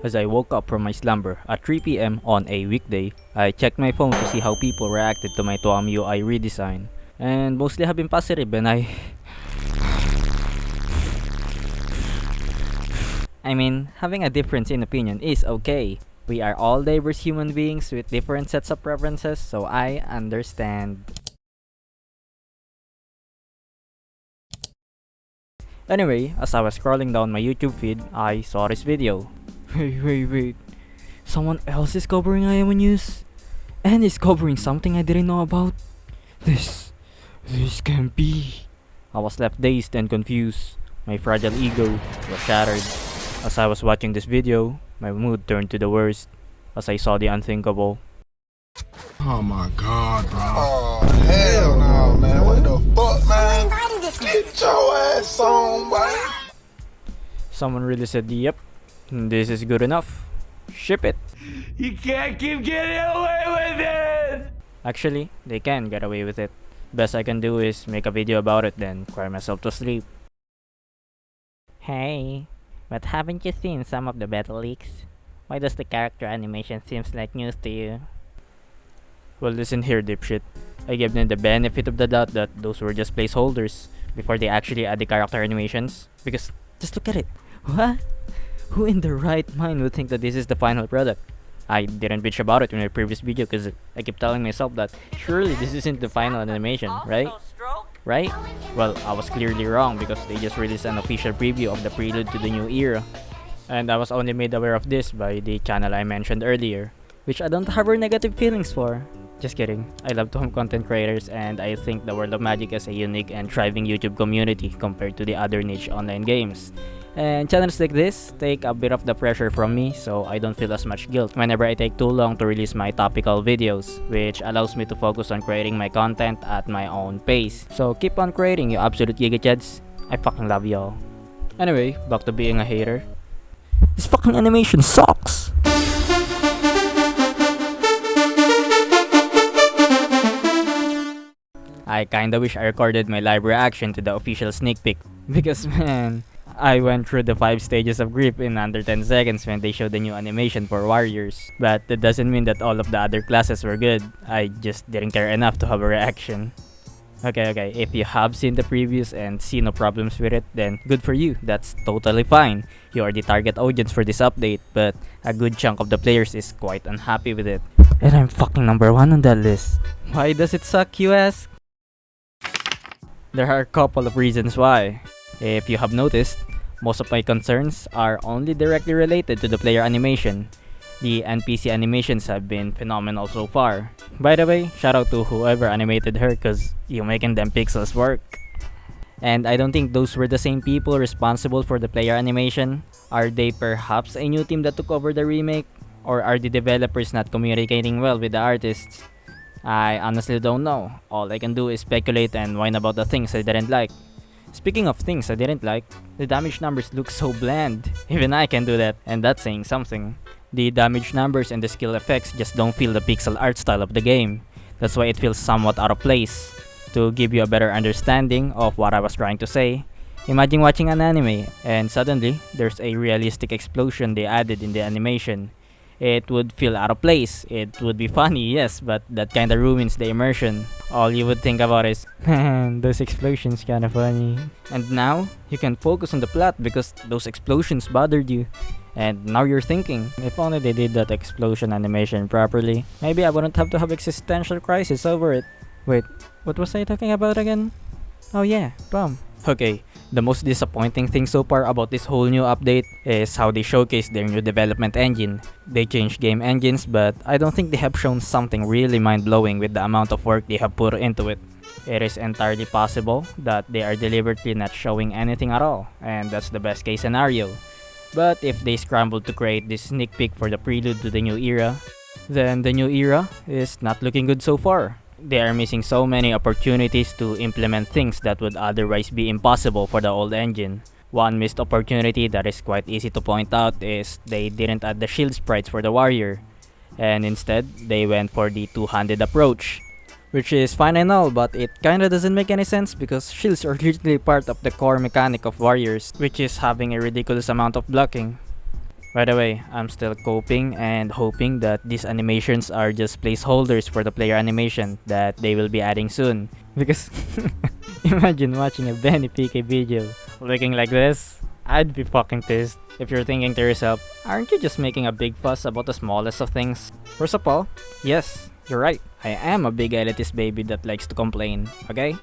As I woke up from my slumber at 3 p.m. on a weekday, I checked my phone to see how people reacted to my TWOM UI redesign. And mostly have been positive and I mean, having a difference in opinion is okay. We are all diverse human beings with different sets of preferences, so I understand. Anyway, as I was scrolling down my YouTube feed, I saw this video. Wait. Someone else is covering IMO news? And is covering something I didn't know about? This can't be. I was left dazed and confused. My fragile ego was shattered. As I was watching this video, my mood turned to the worst as I saw the unthinkable. Oh my god, bro. Oh, hell no, man. What the fuck, man? Get your ass on, boy. Someone really said, yep, this is good enough. Ship it. You can't keep getting away with it! Actually, they can get away with it. Best I can do is make a video about it, then cry myself to sleep. Hey, but haven't you seen some of the beta leaks? Why does the character animation seems like news to you? Well, listen here, dipshit. I gave them the benefit of the doubt that those were just placeholders before they actually add the character animations. Because, just look at it. What? Who in their right mind would think that this is the final product? I didn't bitch about it in my previous video because I keep telling myself that surely this isn't the final animation, right? Right? Well, I was clearly wrong because they just released an official preview of the Prelude to the new era. And I was only made aware of this by the channel I mentioned earlier, which I don't harbor negative feelings for. Just kidding. I love TWOM content creators and I think the World of Magic is a unique and thriving YouTube community compared to the other niche online games. And channels like this take a bit of the pressure from me, so I don't feel as much guilt whenever I take too long to release my topical videos, which allows me to focus on creating my content at my own pace. So keep on creating, you absolute gigachads. I fucking love y'all. Anyway, back to being a hater. This fucking animation sucks! I kinda wish I recorded my live reaction to the official sneak peek, because man, I went through the 5 stages of grief in under 10 seconds when they showed the new animation for warriors. But that doesn't mean that all of the other classes were good, I just didn't care enough to have a reaction. Okay, if you have seen the previews and see no problems with it, then good for you, that's totally fine. You are the target audience for this update, but a good chunk of the players is quite unhappy with it. And I'm fucking number 1 on that list. Why does it suck, you ask? There are a couple of reasons why. If you have noticed, most of my concerns are only directly related to the player animation. The NPC animations have been phenomenal so far. By the way, shout out to whoever animated her cause you making them pixels work. And I don't think those were the same people responsible for the player animation. Are they perhaps a new team that took over the remake? Or are the developers not communicating well with the artists? I honestly don't know. All I can do is speculate and whine about the things I didn't like. Speaking of things I didn't like, the damage numbers look so bland. Even I can do that, and that's saying something. The damage numbers and the skill effects just don't feel the pixel art style of the game. That's why it feels somewhat out of place. To give you a better understanding of what I was trying to say, imagine watching an anime and suddenly there's a realistic explosion they added in the animation. It would feel out of place. It would be funny, yes, but that kinda ruins the immersion. All you would think about is, man, those explosions kinda funny. And now, you can focus on the plot because those explosions bothered you. And now you're thinking, if only they did that explosion animation properly, maybe I wouldn't have to have existential crisis over it. Wait, what was I talking about again? Oh yeah, TWOM. Okay, the most disappointing thing so far about this whole new update is how they showcase their new development engine. They changed game engines, but I don't think they have shown something really mind-blowing with the amount of work they have put into it. It is entirely possible that they are deliberately not showing anything at all, and that's the best case scenario. But if they scramble to create this sneak peek for the prelude to the new era, then the new era is not looking good so far. They are missing so many opportunities to implement things that would otherwise be impossible for the old engine. One missed opportunity that is quite easy to point out is they didn't add the shield sprites for the warrior, and instead they went for the two-handed approach. Which is fine and all, but it kinda doesn't make any sense because shields are literally part of the core mechanic of warriors, which is having a ridiculous amount of blocking. By the way, I'm still coping and hoping that these animations are just placeholders for the player animation that they will be adding soon. Because imagine watching a Benny PK video looking like this. I'd be fucking pissed. If you're thinking to yourself, aren't you just making a big fuss about the smallest of things? First of all, yes, you're right. I am a big elitist baby that likes to complain, okay?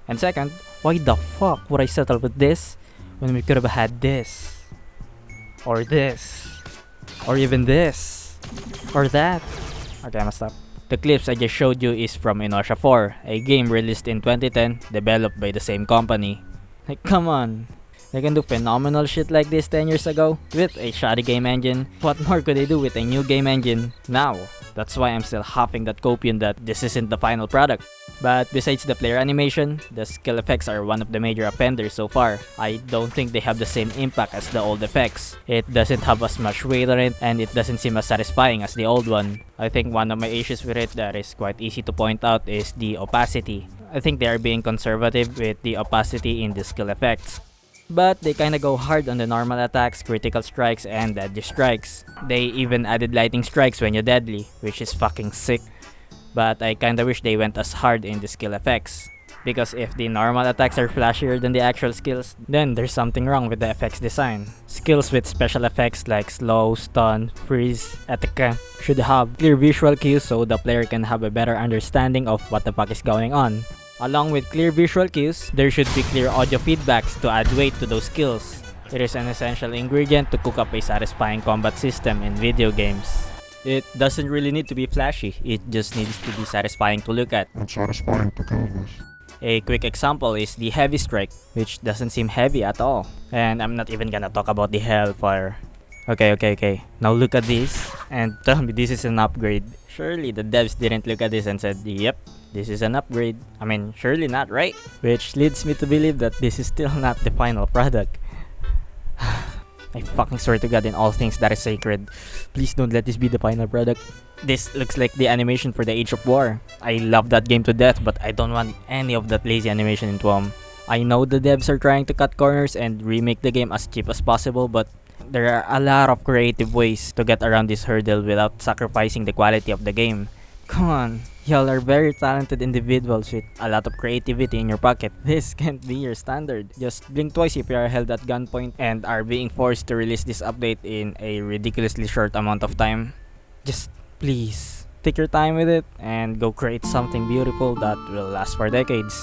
And second, why the fuck would I settle with this when we could have had this? Or this? Or even this? Or that? Okay, I'ma stop. The clips I just showed you is from Inertia 4, a game released in 2010, developed by the same company. Like, come on. They can do phenomenal shit like this 10 years ago with a shoddy game engine. What more could they do with a new game engine now? That's why I'm still huffing that copium that this isn't the final product. But besides the player animation, the skill effects are one of the major offenders so far. I don't think they have the same impact as the old effects. It doesn't have as much weight on it, and it doesn't seem as satisfying as the old one. I think one of my issues with it that is quite easy to point out is the opacity. I think they are being conservative with the opacity in the skill effects. But they kinda go hard on the normal attacks, critical strikes, and deadly strikes. They even added lightning strikes when you deadly, which is fucking sick. But I kinda wish they went as hard in the skill effects. Because if the normal attacks are flashier than the actual skills, then there's something wrong with the effects design. Skills with special effects like slow, stun, freeze, etc. should have clear visual cues so the player can have a better understanding of what the fuck is going on. Along with clear visual cues, there should be clear audio feedbacks to add weight to those skills. It is an essential ingredient to cook up a satisfying combat system in video games. It doesn't really need to be flashy, it just needs to be satisfying to look at. And satisfying to canvas. A quick example is the heavy strike, which doesn't seem heavy at all. And I'm not even gonna talk about the hellfire. Okay. Now look at this and tell me this is an upgrade. Surely the devs didn't look at this and said, yep, this is an upgrade. I mean, surely not, right? Which leads me to believe that this is still not the final product. I fucking swear to God in all things that is sacred, please don't let this be the final product. This looks like the animation for the Age of War. I love that game to death, but I don't want any of that lazy animation in TWOM. I know the devs are trying to cut corners and remake the game as cheap as possible, but there are a lot of creative ways to get around this hurdle without sacrificing the quality of the game. Come on, y'all are very talented individuals with a lot of creativity in your pocket. This can't be your standard. Just blink twice if you are held at gunpoint and are being forced to release this update in a ridiculously short amount of time. Just please, take your time with it and go create something beautiful that will last for decades.